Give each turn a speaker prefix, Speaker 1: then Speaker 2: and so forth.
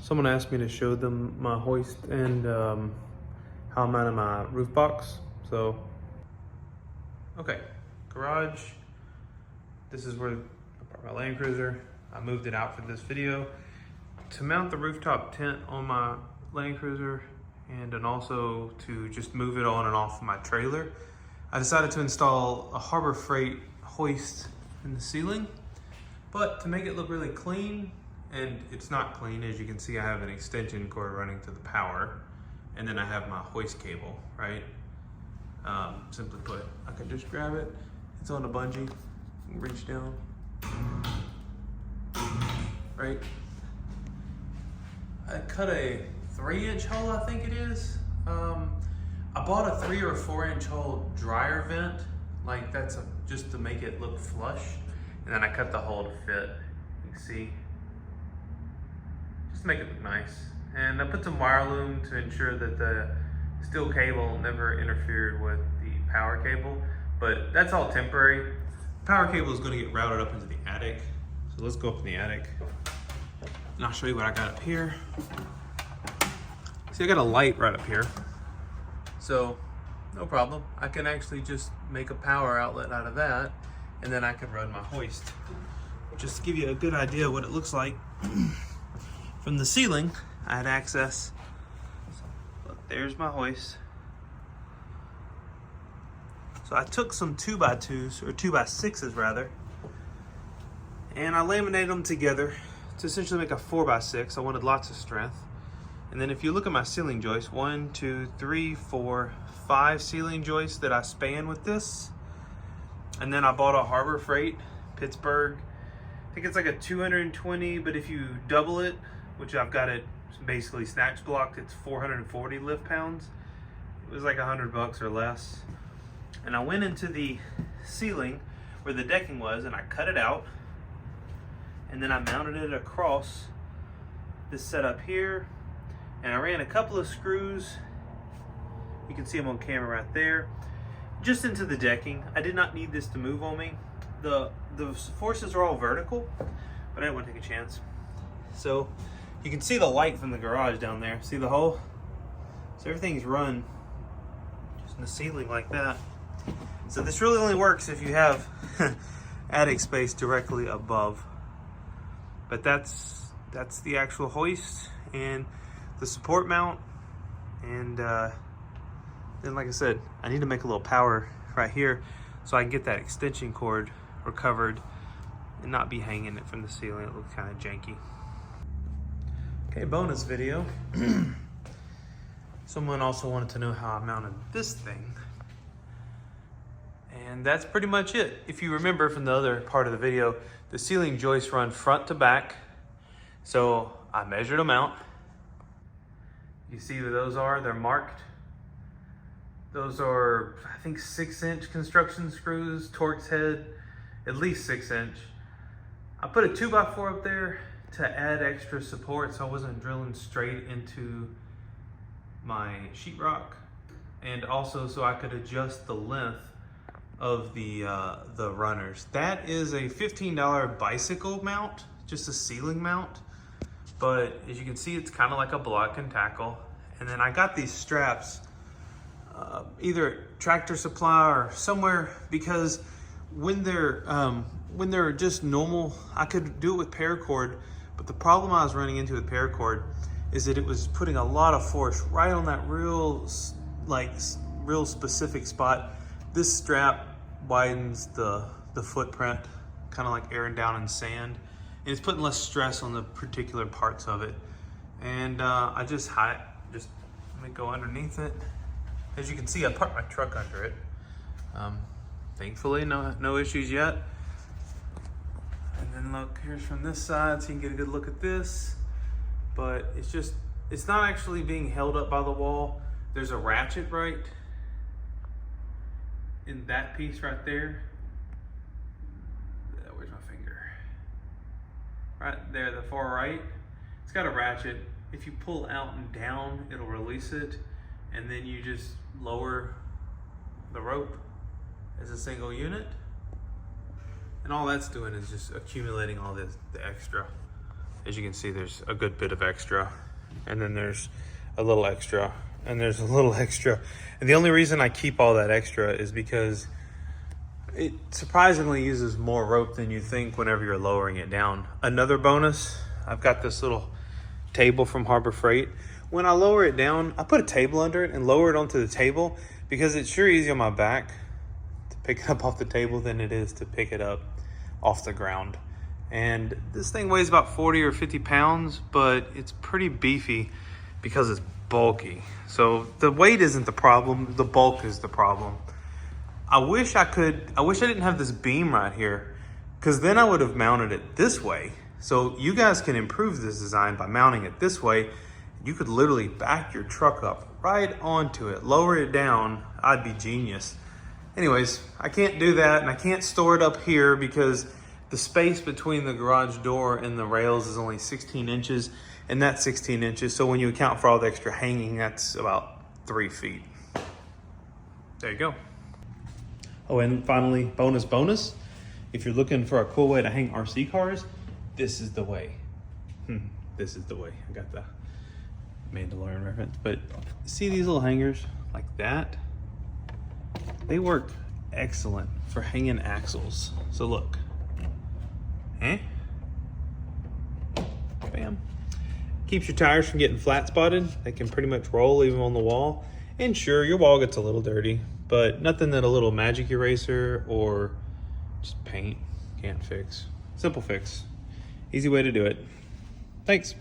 Speaker 1: Someone asked me to show them my hoist and how I'm mounting my roof box. So, okay, garage. This is where I park my Land Cruiser. I moved it out for this video. To mount the rooftop tent on my Land Cruiser and then also to just move it on and off my trailer, I decided to install a Harbor Freight hoist in the ceiling. But to make it look really clean, and it's not clean, as you can see, I have an extension cord running to the power, and then I have my hoist cable, right? Simply put, I can just grab it. It's on a bungee. You can reach down, right? I cut a 3-inch hole, I think it is. I bought a 3 or 4-inch hole dryer vent, like that's just to make it look flush. And then I cut the hole to fit, you can see. Just to make it look nice. And I put some wire loom to ensure that the steel cable never interfered with the power cable, but that's all temporary. Power cable is gonna get routed up into the attic. So let's go up in the attic. And I'll show you what I got up here. See, I got a light right up here. So, no problem. I can actually just make a power outlet out of that, and then I can run my hoist. Just to give you a good idea of what it looks like. From the ceiling, I had access. Look, there's my hoist. So I took some 2x2s, or 2x6s rather, and I laminated them together to essentially make a 4x6. I wanted lots of strength. And then if you look at my ceiling joists, 1, 2, 3, 4, 5 ceiling joists that I span with this. And then I bought a Harbor Freight, Pittsburgh. I think it's like a 220, but if you double it, which I've got it basically snatch blocked, it's 440 lift pounds. It was like $100 or less. And I went into the ceiling where the decking was and I cut it out. And then I mounted it across this setup here. And I ran a couple of screws. You can see them on camera right there. Just into the decking. I did not need this to move on me. The forces are all vertical, but I didn't want to take a chance. So you can see the light from the garage down there. See the hole? So everything's run just in the ceiling like that. So this really only works if you have attic space directly above. But that's the actual hoist and the support mount. And then, like I said, I need to make a little power right here so I can get that extension cord recovered and not be hanging it from the ceiling. It looks kind of janky. Okay, bonus video. Someone also wanted to know how I mounted this thing. And that's pretty much it. If you remember from the other part of the video, the ceiling joists run front to back. So I measured them out. You see where those are? They're marked. Those are, I think, 6-inch construction screws, Torx head, at least 6-inch. I put a 2x4 up there to add extra support so I wasn't drilling straight into my sheetrock, and also so I could adjust the length of the runners. That is a $15 bicycle mount, just a ceiling mount. But as you can see, it's kind of like a block and tackle. And then I got these straps, either at Tractor Supply or somewhere, because when they're just normal, I could do it with paracord. But the problem I was running into with paracord is that it was putting a lot of force right on that real specific spot. This strap widens the footprint, kind of like airing down in sand. And it's putting less stress on the particular parts of it. And I just let me go underneath it. As you can see, I parked my truck under it. Thankfully, no issues yet. And then look, here's from this side, so you can get a good look at this. But it's not actually being held up by the wall. There's a ratchet right in that piece right there. Where's my finger? Right there, the far right. It's got a ratchet. If you pull out and down, it'll release it. And then you just lower the rope as a single unit. And all that's doing is just accumulating all the extra. as you can see, there's a good bit of extra, and then there's a little extra, and there's a little extra. And the only reason I keep all that extra is because it surprisingly uses more rope than you think whenever you're lowering it down. Another bonus, I've got this little table from Harbor Freight. When I lower it down, I put a table under it and lower it onto the table because it's sure easier on my back to pick it up off the table than it is to pick it up off the ground. And this thing weighs about 40 or 50 pounds, but it's pretty beefy because it's bulky. So the weight isn't the problem, the bulk is the problem. I wish I didn't have this beam right here, because then I would have mounted it this way. So you guys can improve this design by mounting it this way. You could literally back your truck up right onto it, lower it down. I'd be genius. Anyways, I can't do that, and I can't store it up here because the space between the garage door and the rails is only 16 inches, and that's 16 inches. So when you account for all the extra hanging, that's about 3 feet. There you go. Oh, and finally, bonus. If you're looking for a cool way to hang RC cars, this is the way. This is the way. I got the Mandalorian reference. But see these little hangers like that? They work excellent for hanging axles. So look. Bam. Keeps your tires from getting flat spotted. They can pretty much roll even on the wall. And sure, your wall gets a little dirty, but nothing that a little magic eraser or just paint can't fix. Simple fix. Easy way to do it. Thanks.